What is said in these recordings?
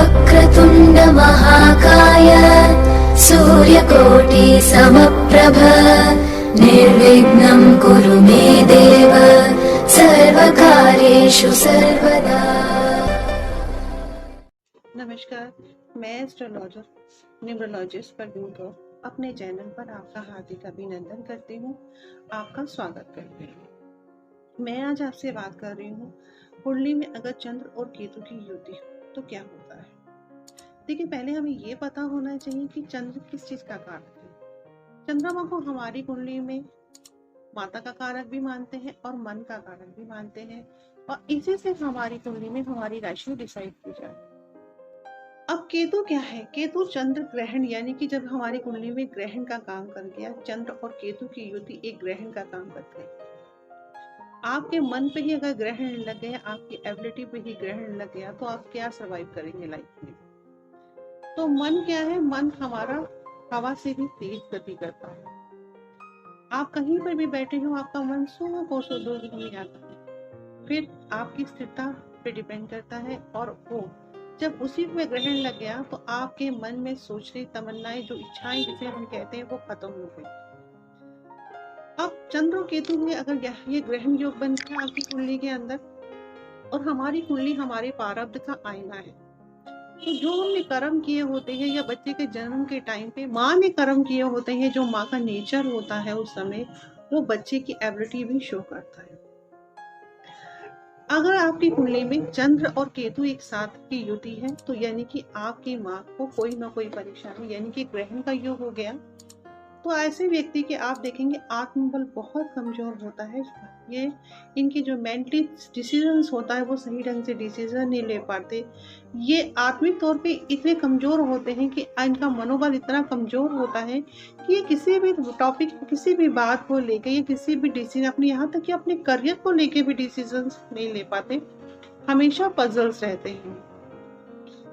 वक्रतुण्ड महाकाय सूर्यकोटि समप्रभ निर्विघ्नं कुरु मे देव सर्वकार्येषु सर्वदा। नमस्कार, मैं एस्ट्रोलॉजर न्यूमरोलॉजिस्ट परवीन कौर अपने चैनल पर आपका हार्दिक अभिनंदन करती हूँ। आपका स्वागत करती हूँ। मैं आज आपसे बात कर रही हूँ, कुंडली में अगर चंद्र और केतु की युति हो तो क्या होता है। देखिए, पहले हमें ये पता होना चाहिए कि चंद्र किस चीज का कारक है। चंद्रमा को हमारी कुंडली में माता का कारक भी मानते हैं और मन का कारक भी मानते हैं, और इसी से हमारी कुंडली में हमारी राशि डिसाइड की जाए। अब केतु क्या है? केतु चंद्र ग्रहण, यानी कि जब हमारी कुंडली में ग्रहण का काम कर गया, चंद्र और केतु की युति एक ग्रहण का काम कर गई। आपके मन पे ही अगर ग्रहण लग गया, आपकी एबिलिटी पे ही ग्रहण लग गया, तो आप क्या सरवाइव करेंगे लाइफ में। तो मन क्या है? मन हमारा हवा से भी तेज गति करता है। आप कहीं पर भी बैठे हो, आपका मन 100 कोसों दूर घूम जाता है। फिर आपकी स्थिरता पे डिपेंड करता है, और वो जब उसी में ग्रहण लग गया तो आपके मन में सोचने, तमन्नाएं, जो इच्छाएं जिसे हम कहते हैं, वो खत्म हो गई। अब चंद्र और केतु में अगर ये ग्रहण योग बन गया आपकी कुंडली के अंदर, और हमारी कुंडली हमारे प्रारब्ध का आईना है, तो जो हमने कर्म किए होते हैं, या बच्चे के जन्म के टाइम पे माँ ने कर्म किए होते हैं, जो माँ का नेचर होता है उस समय, वो बच्चे की एबिलिटी भी शो करता है। अगर आपकी कुंडली में चंद्र और केतु एक साथ की युति है, तो यानी कि आपकी माँ को कोई ना कोई परेशानी, यानी कि ग्रहण का योग हो गया, तो ऐसे व्यक्ति के आप देखेंगे आत्मबल बहुत कमजोर होता है। ये इनके जो मेंटली डिसीजंस होता है, वो सही ढंग से डिसीजन नहीं ले पाते। ये आत्मिक तौर पे इतने कमजोर होते हैं कि इनका मनोबल इतना कमजोर होता है कि ये किसी भी टॉपिक, किसी भी बात को लेकर, या किसी भी डिसीजन, अपने यहाँ तक कि अपने करियर को लेकर भी डिसीजन नहीं ले पाते, हमेशा पजल्स रहते हैं।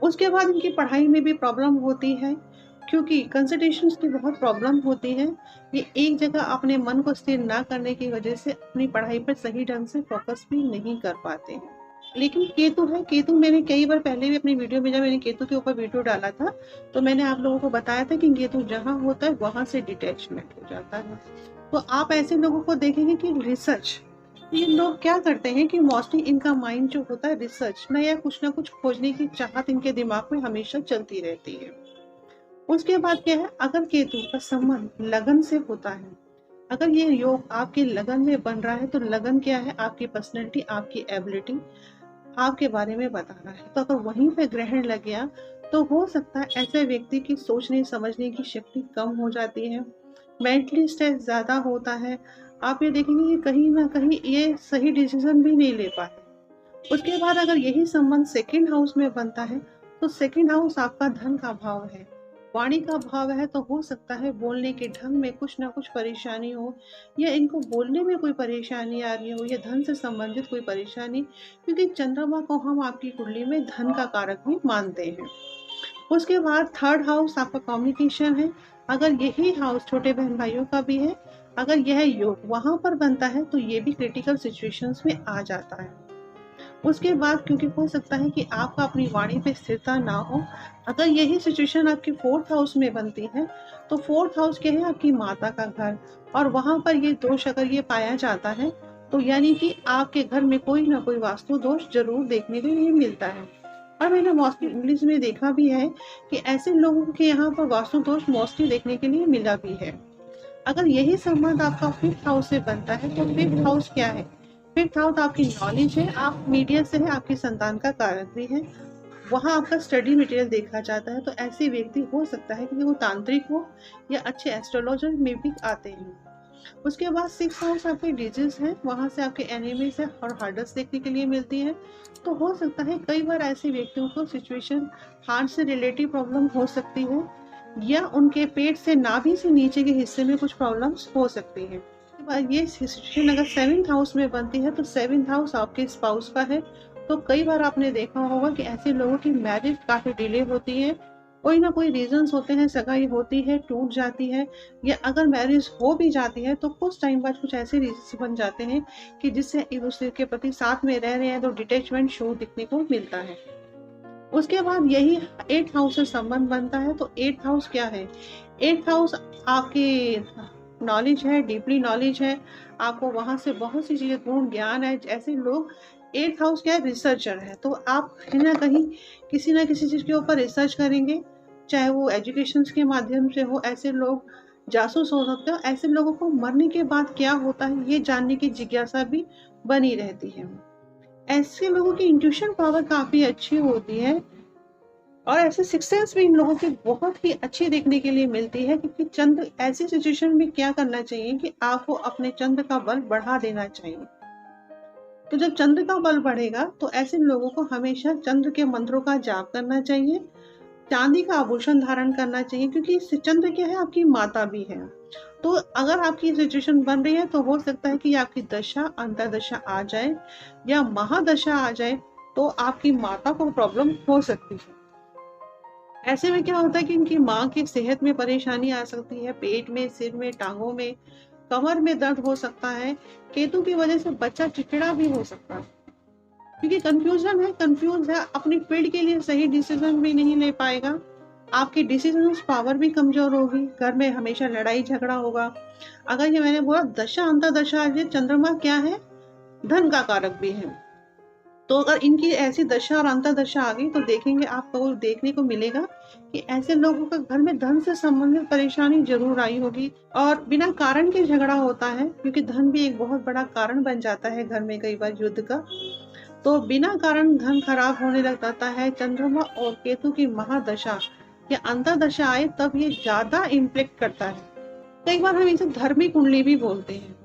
उसके बाद इनकी पढ़ाई में भी प्रॉब्लम होती है, क्योंकि कंसंट्रेशन की बहुत प्रॉब्लम होती है। ये एक जगह अपने मन को स्थिर ना करने की वजह से अपनी पढ़ाई पर सही ढंग से फोकस भी नहीं कर पाते हैं। लेकिन केतु है, केतु मैंने कई बार पहले भी अपनी वीडियो में, जब मैंने केतु के ऊपर वीडियो डाला था, तो मैंने आप लोगों को बताया था कि केतु जहाँ होता है वहां से डिटैचमेंट हो जाता है। तो आप ऐसे लोगों को देखेंगे कि रिसर्च, ये लोग क्या करते हैं कि मोस्टली इनका माइंड जो होता है रिसर्च में, या कुछ ना कुछ खोजने की चाहत इनके दिमाग में हमेशा चलती रहती है। उसके बाद क्या है, अगर केतु का संबंध लगन से होता है, अगर ये योग आपके लगन में बन रहा है, तो लगन क्या है? आपकी पर्सनैलिटी, आपकी एबिलिटी, आपके बारे में बता रहा है। तो अगर वहीं पे ग्रहण लग गया, तो हो सकता है ऐसे व्यक्ति की सोचने समझने की शक्ति कम हो जाती है, मेंटली स्ट्रेस ज्यादा होता है। आप ये देखेंगे कि कहीं ना कहीं ये सही डिसीजन भी नहीं ले पाते। उसके बाद अगर यही संबंध सेकंड हाउस में बनता है, तो सेकंड हाउस आपका धन का भाव है, वाणी का भाव है, तो हो सकता है बोलने के ढंग में कुछ ना कुछ परेशानी हो, या इनको बोलने में कोई परेशानी आ रही हो, या धन से संबंधित कोई परेशानी, क्योंकि चंद्रमा को हम आपकी कुंडली में धन का कारक भी मानते हैं। उसके बाद थर्ड हाउस आपका कम्युनिकेशन है। अगर यही हाउस छोटे बहन भाइयों का भी है, अगर यह योग वहां पर बनता है, तो ये भी क्रिटिकल सिचुएशंस में आ जाता है। उसके बाद क्योंकि हो सकता है कि आपका अपनी वाणी पे स्थिरता ना हो, अगर यही सिचुएशन आपकी फोर्थ हाउस में बनती है, तो फोर्थ हाउस क्या है? आपकी माता का घर, और वहां पर ये दोष अगर ये पाया जाता है, तो यानी कि आपके घर में कोई ना कोई वास्तु दोष जरूर देखने को लिए मिलता है। और मैंने मोस्टली इंग्लिश में देखा भी है कि ऐसे लोगों के यहाँ पर वास्तु दोष मोस्टली देखने के लिए मिला भी है। अगर यही संबंध आपका फिफ्थ हाउस से बनता है, तो फिफ्थ हाउस क्या है? फिफ्थ हाउस आपकी नॉलेज है, आप मीडिया से है, आपकी संतान का कारक भी है, वहाँ आपका स्टडी मटेरियल देखा जाता है। तो ऐसे व्यक्ति हो सकता है कि वो तांत्रिक हो, या अच्छे एस्ट्रोलॉजर में भी आते हैं। उसके बाद सिक्स हाउस आपके डिजीज है, वहाँ से आपके एनिमीज है और हार्डर्स देखने के लिए मिलती है। तो हो सकता है कई बार ऐसे व्यक्तियों को सिचुएशन हार्ट से रिलेटिव प्रॉब्लम हो सकती है, या उनके पेट से, नाभि से नीचे के हिस्से में कुछ प्रॉब्लम्स हो सकती है। ये सिचुएशन अगर सेवेंथ हाउस में बनती है, तो सेवेंथ हाउस आपके स्पाउस का है। तो कई बार आपने देखा होगा कि ऐसे लोगों की मैरिज काफी डिले होती है, कोई ना कोई रीजंस होते हैं, सगाई होती है, टूट जाती है, या अगर मैरिज हो भी जाती है तो कुछ टाइम बाद कुछ ऐसे रीजंस बन जाते हैं कि जिससे एक दूसरे के प्रति साथ में रह रहे हैं तो डिटैचमेंट शो दिखने को मिलता है। उसके बाद यही 8th हाउस से संबंध बनता है। तो 8th हाउस क्या है? 8th हाउस आपकी नॉलेज है, डीपली नॉलेज है, आपको वहां से बहुत सी चीजें, पूर्ण ज्ञान है। ऐसे लोग 8th हाउस क्या है? रिसर्चर है। तो आप कहीं ना कहीं किसी ना किसी चीज के ऊपर रिसर्च करेंगे, चाहे वो एजुकेशन के माध्यम से हो। ऐसे लोग जासूस हो सकते हो। ऐसे लोगों को मरने के बाद क्या होता है ये जानने की जिज्ञासा भी बनी रहती है। ऐसे लोगों की इंट्यूशन पावर काफी अच्छी होती है और ऐसे सिक्स सेंस भी इन लोगों की बहुत ही अच्छी देखने के लिए मिलती है, क्योंकि चंद्र ऐसी सिचुएशन में क्या करना चाहिए कि आपको अपने चंद्र का बल बढ़ा देना चाहिए। तो जब चंद्र का बल बढ़ेगा तो ऐसे लोगों को हमेशा चंद्र के मंत्रों का जाप करना चाहिए, चांदी का आभूषण धारण करना चाहिए, क्योंकि चंद्र क्या है? आपकी माता भी है। तो अगर आपकी सिचुएशन बन रही है तो हो सकता है कि आपकी दशा अंतरदशा आ जाए या महादशा आ जाए, तो आपकी माता को प्रॉब्लम हो सकती है। ऐसे में क्या होता है कि इनकी माँ की सेहत में परेशानी आ सकती है, पेट में, सिर में, टांगों में, कमर में दर्द हो सकता है। केतु की वजह से बच्चा चिड़चिड़ा भी हो सकता है, क्योंकि कंफ्यूज है, अपनी फील्ड के लिए सही डिसीजन भी नहीं ले पाएगा। आपकी डिसीजन पावर भी कमजोर होगी, घर में हमेशा लड़ाई झगड़ा होगा। अगर ये मैंने बोला दशा अंतरदशा, चंद्रमा क्या है? धन का कारक भी है। तो अगर इनकी ऐसी दशा और अंतरदशा आ गई तो देखेंगे, आपको देखने को मिलेगा कि ऐसे लोगों का घर में धन से संबंधित परेशानी जरूर आई होगी और बिना कारण के झगड़ा होता है, क्योंकि धन भी एक बहुत बड़ा कारण बन जाता है घर में कई बार युद्ध का। तो बिना कारण धन खराब होने लग जाता है। चंद्रमा और केतु की महादशा या अंतरदशा आए तब ये ज्यादा इम्पैक्ट करता है। कई बार हम इसे धर्मी कुंडली भी बोलते हैं।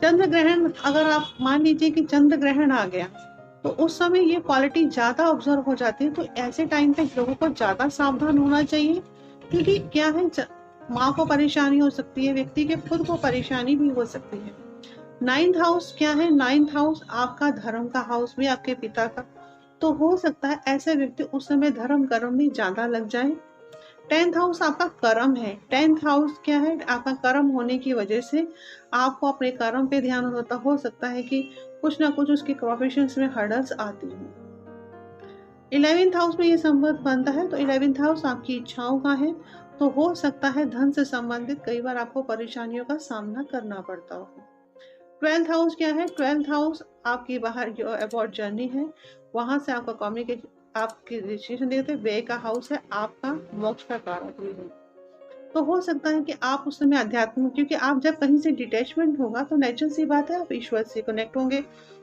चंद्र ग्रहण, अगर आप मान लीजिए कि चंद्र ग्रहण आ गया तो उस समय ये क्वालिटी ज्यादा ऑब्जर्व हो जाती है। तो ऐसे टाइम पे लोगों को ज्यादा सावधान होना चाहिए, क्योंकि क्या है, माँ को परेशानी हो सकती है, व्यक्ति के खुद को परेशानी भी हो सकती है। 9th हाउस क्या है? 9th हाउस आपका धर्म का हाउस भी, आपके पिता का। तो हो सकता है ऐसे व्यक्ति उस समय धर्म कर्म में ज्यादा लग जाए। 10th हाउस आपका कर्म है। 10th हाउस क्या है? आपका कर्म होने की वजह से आपको अपने कर्म पे ध्यान होता, हो सकता है कि कुछ ना कुछ उसके प्रोफेशन में हर्डल्स आती हैं। 11th हाउस में ये संबंध बनता है, तो 11th हाउस आपकी इच्छाओं का है। तो हो सकता है धन से संबंधित कई बार आपको परेशानियों का सामना करना पड़ता हो। 12th हाउस क्या है? 12th हाउस आपकी बाहर जो अबाउट जर्नी है, वहां से आपका कम्युनिकेशन, आपकी रिलेशन देते, व्यय का हाउस है, आपका मोक्ष का कारक भी है। तो हो सकता है कि आप उस समय अध्यात्म, क्योंकि आप जब कहीं से डिटैचमेंट होगा तो नेचुरल सी बात है आप ईश्वर से कनेक्ट होंगे।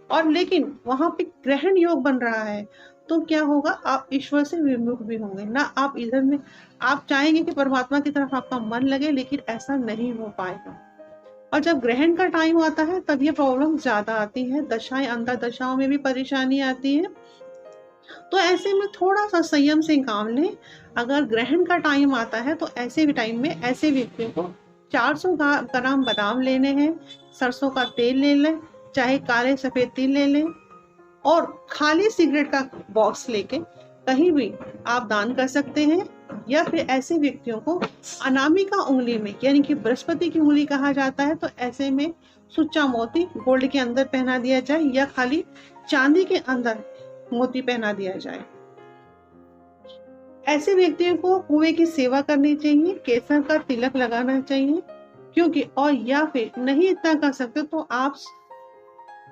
और लेकिन वहां पे ग्रहण योग बन रहा है तो क्या होगा? आप ईश्वर से विमुख भी होंगे ना। आप इधर में, आप चाहेंगे कि परमात्मा की तरफ आपका मन लगे, लेकिन ऐसा नहीं हो पाएगा। और जब ग्रहण का टाइम आता है तब ये प्रॉब्लम ज्यादा आती है, दशाएं अंतर दशाओं में भी परेशानी आती है। तो ऐसे में थोड़ा सा संयम से काम लें। अगर ग्रहण का टाइम आता है तो ऐसे भी टाइम में ऐसे व्यक्तियों को 400 ग्राम बादाम लेने हैं, सरसों का तेल ले लें, चाहे काले सफेद तिल ले लें, और खाली सिगरेट का बॉक्स लेके कहीं भी आप दान कर सकते हैं। या फिर ऐसे व्यक्तियों को अनामिका उंगली में, यानी कि बृहस्पति की उंगली कहा जाता है, तो ऐसे में सुच्चा मोती गोल्ड के अंदर पहना दिया जाए या खाली चांदी के अंदर मोती पहना दिया जाए। ऐसे व्यक्तियों को कुएं की सेवा करनी चाहिए, केसर का तिलक लगाना चाहिए, क्योंकि और या फिर नहीं इतना कर सकते तो आप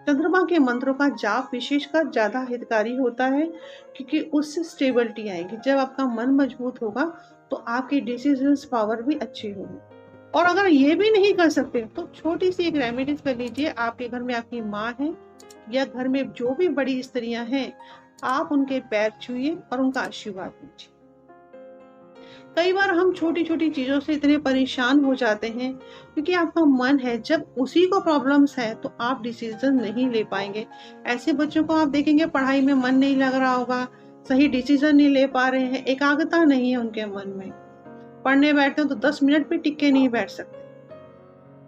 चंद्रमा के मंत्रों का जाप विशेषकर ज्यादा हितकारी होता है, क्योंकि उससे स्टेबिलिटी आएगी। जब आपका मन मजबूत होगा तो आपकी डिसीजन पावर भी अच्छी होगी। और अगर ये भी नहीं कर सकते तो छोटी सी एक रेमेडीज कर लीजिए। आपके घर में आपकी माँ है या घर में जो भी बड़ी स्त्रियां हैं, आप उनके पैर छुइए और उनका आशीर्वाद लीजिए। कई बार हम छोटी छोटी चीजों से इतने परेशान हो जाते हैं, क्योंकि आपका मन है, जब उसी को प्रॉब्लम्स है तो आप डिसीजन नहीं ले पाएंगे। ऐसे बच्चों को आप देखेंगे पढ़ाई में मन नहीं लग रहा होगा, सही डिसीजन नहीं ले पा रहे हैं, एकाग्रता नहीं है उनके मन में। पढ़ने बैठते हैं तो 10 मिनट भी टिक के नहीं बैठ सकते।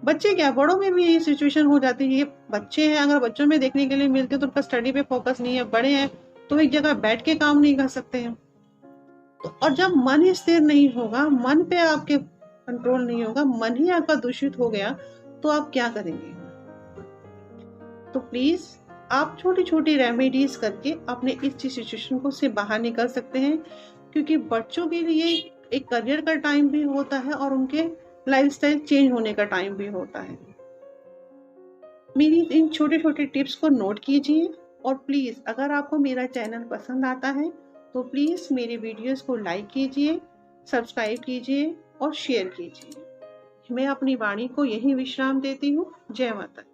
बच्चे क्या, बड़ों में भी ये सिचुएशन हो जाती है। ये बच्चे हैं, अगर बच्चों में देखने के लिए मिलते तो उनका स्टडी पे फोकस नहीं है। बड़े हैं तो एक जगह बैठ के काम नहीं कर सकते हैं। तो और जब मन स्थिर नहीं होगा, मन पे आपके कंट्रोल नहीं होगा, मन ही आपका दूषित हो गया, तो आप क्या करेंगे? तो प्लीज आप छोटी छोटी रेमेडीज करके अपने इस सिचुएशन को से बाहर निकल सकते हैं, क्योंकि बच्चों के लिए एक करियर का टाइम भी होता है और उनके लाइफस्टाइल चेंज होने का टाइम भी होता है। मेरी इन छोटे छोटे टिप्स को नोट कीजिए और प्लीज़ अगर आपको मेरा चैनल पसंद आता है तो प्लीज़ मेरे वीडियोस को लाइक कीजिए, सब्सक्राइब कीजिए और शेयर कीजिए। मैं अपनी वाणी को यहीं विश्राम देती हूँ। जय माता दी।